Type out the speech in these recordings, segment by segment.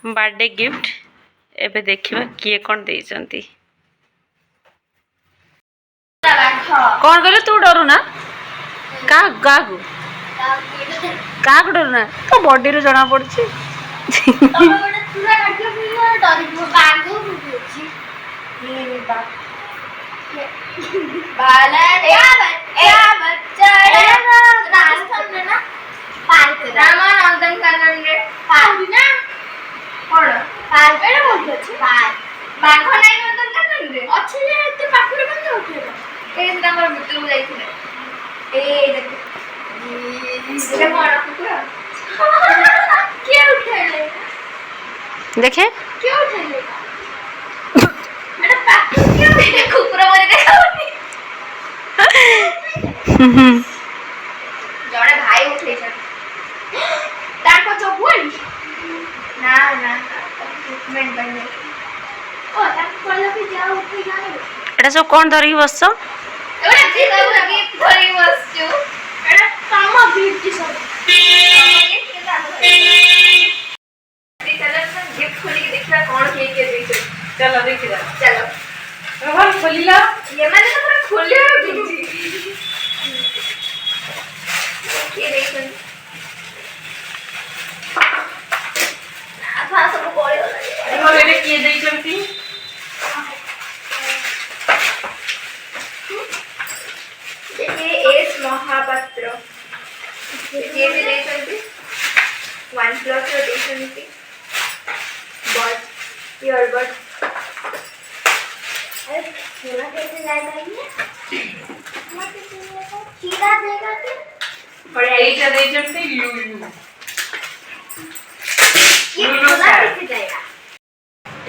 birthday gift एबे देखिबा किए कोन देइचंती कौन कहले तू डरू ना का गागु का डरू ना तो बॉडी रे जना पड़छि तमे गोटे पूरा काटियो फिर डरी जो बागो बुझी ये बात बाला या बच्चा राजस्थान में ना पार्क रामानंदन कानन रे पार्क ना कोन पार्क रे बोल छै पार्क बाघ नाही नंदन कानन रे अछि जे एते पाखरे बंद होथे ए हमर मित्र को जाइथिले ए देख ये कोन कुकुर क्या उठेले देखे क्या उठेले मेरा पाखरे क्या उठेले कुकुर मरे देखाउनी जड़े भाई उठे छ तार को चोबुल ना ना ट्रीटमेंट बने ओ तार कोला भी जा उठे जाने एटा सब कोन धरि बसछ एटा जीता लगी धरि बसछु एटा काम गिफ्ट सब गिफ्ट खोली के देखला कौन के देछ चलो देखि जा चलो रोहन खोलिला ये मैंने तो पूरा खोलिया बिजी ये देखो आधा सब कोले होला रोहन एटे किए देइचंती देखिए एस महापात्र ये भी देइचंती वन प्लस रो देइचंती बट ईयरबड पूरा कैसे लाएगा ये मत सीधा देगा कि और एटा देचंती लुलु ये पूरा कैसे जाएगा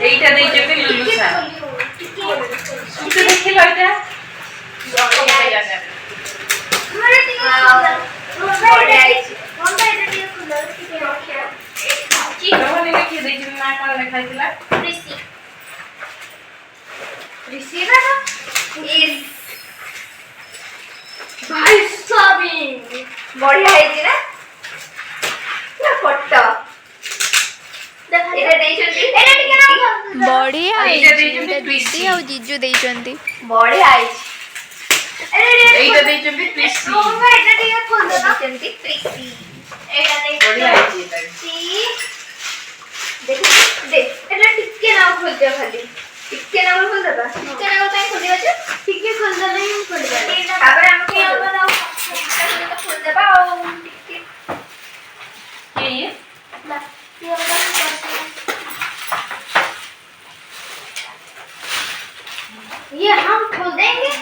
एटा देचंती लुलु सा तू देखि लइटा बड़े जाने हमारे टीम बड़े आई कौन सा एटा टीम खुलल के रखिया की रोहन ने के देचन ना का लिखाइला ऋषि ऋषि ना इस भाई साबिन बढ़िया है ना क्या फोटो एटा देइचंती एटा टिके ना बढ़िया एटा देइचंती दीदी और जीजू देइचंती बढ़िया है अरे एटा देइचंती कृषि ओ भाई एटा टिके खोल दो ना देइचंती कृषि एटा बढ़िया है ये कृषि देखो देख एटा टिके ना खोल दे खाली टिके ना खोल दे बा टिके ना काई खोल दे टिके खोल दे नहीं खोल दे तापर हम के बताओ टिके खोल दे बा और टिके ये ना ये बताओ ये हम खोल देंगे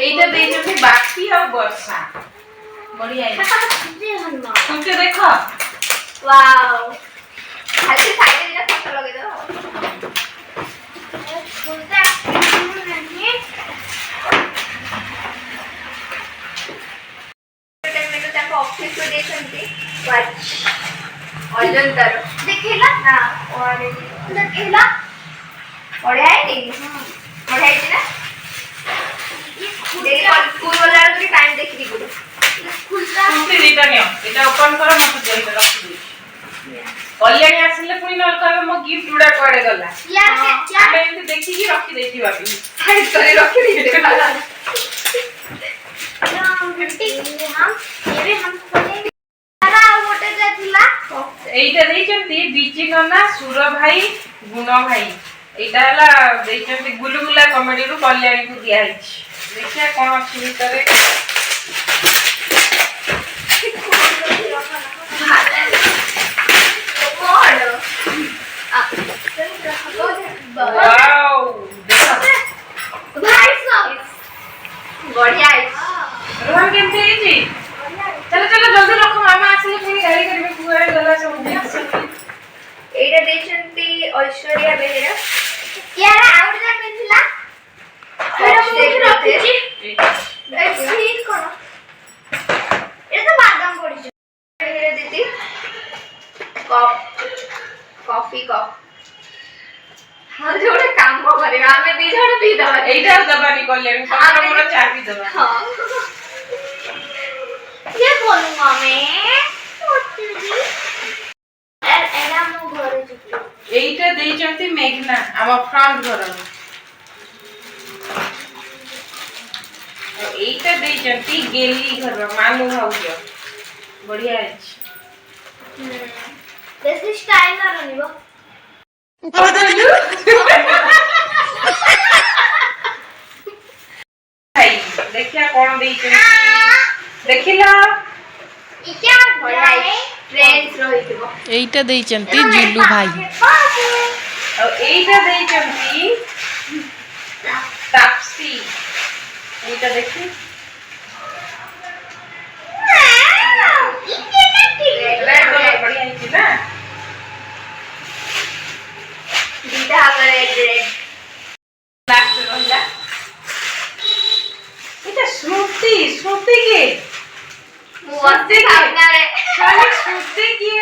एटा देइचंती बाकी और वर्षा बढ़िया है जी हनुमान तुमके देखो वाओ खाली साइड में फोटो लगे दो खुलता नहीं मैंने ताको ऑफिस को देछंती वाच अजंतर देखिला ना और देखिला बढ़िया है नहीं बढ़िया है ना ये स्कूल वाला के टाइम देख दी गुरु खुलता तुमके रिटर्न एटा ओपन करो मत देई रख दे कल्याणी आसिले पुनी नल कहबे मो गिफ्ट उडा पड़े गला क्या मैं एंती देखि की रखी देती बाबी हाइड करे रखी दे वाला हम ये भी हम खोलेंगे सारा मोटे जातिला एटा देइचंती बीची नना सुर भाई गुण भाई एटा हला देइचंती गुलुगुला कॉमेडी रु कल्याणी को दिया हिच देखिया कोन अछि भीतरे वाओ भाई साहब बढ़िया है रोहन केमते जी चलो चलो जल्दी रखो मामा आसिले पुनी गाड़ी करबे कुआरे गला सब एटा देचंती ऐश्वर्या बेहेरा यार आउट ना पेंसिला एटा मुझे रखिची ए ठीक करो एटा तो बादाम पड़ी बेहेरा दीदी कॉफी कप हां जोड़े काम को करेगा हमें दी जण पी दबा एटा दबानी कल्याणी तमरा मोर चाबी दबा हां ये बोलूंगा मैं एरा मो घरे ହେଇକିନା ଆମ ଫ୍ରଣ୍ଟ ଘର এইটা ଦେଇଛନ୍ତି ଗେଲି ଘର ମାନୁ ଭାଉଜ ବଢିଆ ଅଛି ବେଶୀ ଷ୍ଟାଇଲ ନା ରହିବ ଭାଇ ଦେଖିଆ କଣ ଦେଇଛନ୍ତି ଦେଖିଲ ଇଟା ବଢିଆ ଟ୍ରେଣ୍ଡସ୍ ରହିଥିବ এইটা ଦେଇଛନ୍ତି ଜୁଲୁ ଭାଇ ଆଉ এইটা ଦେଇଛନ୍ତି ତାପସି এইটা ଦେଖି ବଢିଆ ହେଇଛି ନା ଦିଟା ଆମର ରେଡ୍ ଲାଷ୍ଟ ରହିଲା এটা শ্রুতি শ্রুতি কে मुझसे सामने শালি শ্রুতি কে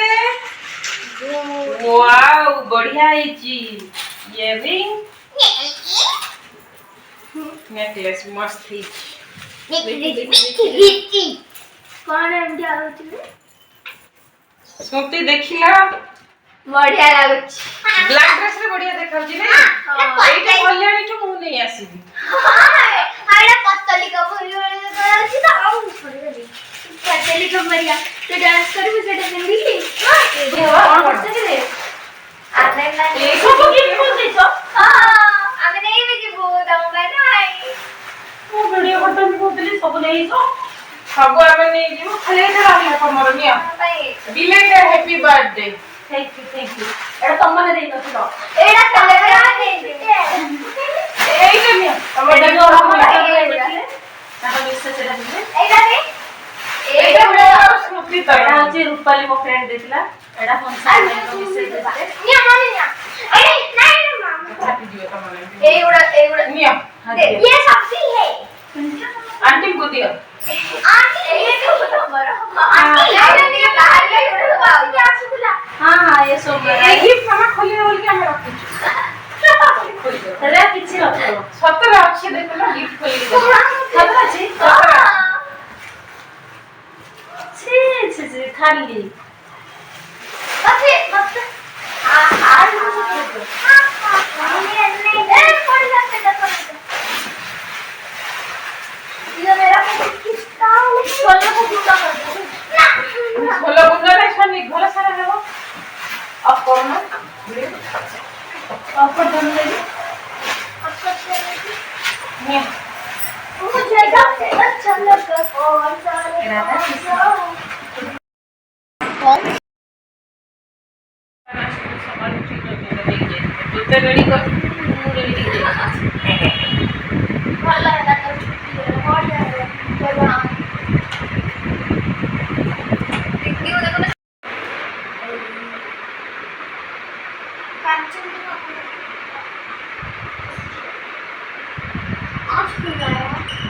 ওয়াও বঢ়িয়া ହେଇଛି ইয়রিং নেকলেস মস্ত ହେଇଛି कौन है इंडिया होती है শ্রুতি ଦେଖିଲା बढ़िया लाଗୁଛି ବ୍ଲାକ ଡ୍ରେସ ରେ ବଢିଆ ଦେଖାଉଛି ନା ଏଇଟା କଲ୍ୟାଣୀଠୁ ମୁଁ ନେଇ ଆସିବି ଆରେ ପତଲି କପରି ଅଛି ତ ଆଉ ପତଲି କପରିଆ ତୁ ଡାନ୍ସ କରିବୁ ସେଟା ପିନ୍ଧିକି କଣ କରୁଛନ୍ତି ରେ ଆମେ ଏ ସବୁ ଗିଫ୍ଟ ଦେଇଛ ଆମେ ନେଇବି ଯିବୁ ତମ ପାଇଁ ନାଇଁ ମୁଁ ଭିଡିଓ କରିଦେବି କହୁଥିଲି ସବୁ ନେଇଛ ସବୁ ଆମେ ନେଇଯିବୁ ଖାଲି ଏଇଟା ରହିଲା ତମର ନିଅ billet happy birthday thank you एटा तमने देई नथिलो एटा तले देई এইটা নিও তমে দেখো ताको मेसेज एटा दिले एटा दे এইটা বড় স্মৃতি তো এটা হচ্ছে রূপালী মো ফ্রেন্ড দিছিলা এটা ফোনসা মেসেজ দিতে নিয়া মামি নিয়া अरे नहीं मामा ছাতি দিও তমনে एगुड़ा নিও ये सब्जी है आंटी को दियो आंटी ये तो नंबर आंटी एटा दिए बाहर ले क्या सुला हां हां ये सब এই গিফট মামা খোলি বল কি আমি রাখছি রে কিছু নথিব সতরে আছে দেখো না গিফট খোলি দে সতরে আছে ছি ছি ছি খালি बस आ ए पड़ जाते देखो ये मेरा किसका सोलो को गुंडा कर दो খোলো গুন্ডা নাই সনি ঘরে সারা দেব অফ করো না অফ করে দেন লাগি নিয়ে मुझे अच्छा लगा और सारे জুতো রেডি কর রেডি वाला है तो और जाएगा चलो वीडियो देखो ना कैप्शन आज क्यों आया